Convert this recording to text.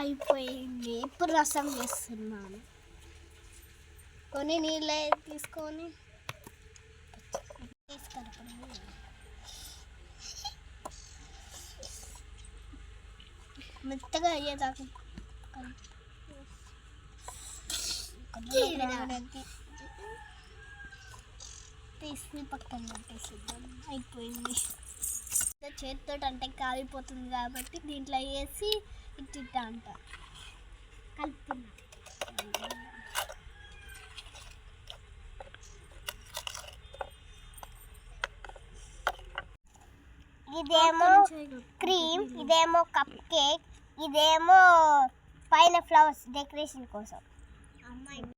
అయిపోయింది. ఇప్పుడు రసం చేస్తున్నాను. కొన్ని నీళ్ళు తీసుకొని మెత్తగా అయ్యేదాకా తీసి పక్కన పెట్టేసిద్దాం. అయిపోయింది. చేతితో అంటే కాలిపోతుంది కాబట్టి దీంట్లో వేసి ఇట్లా అంట కలుపుతున్నా. ఇదేమో క్రీమ్, ఇదేమో కప్ కేక్, ఇదేమో పైన ఫ్లవర్స్ డెకరేషన్ కోసం.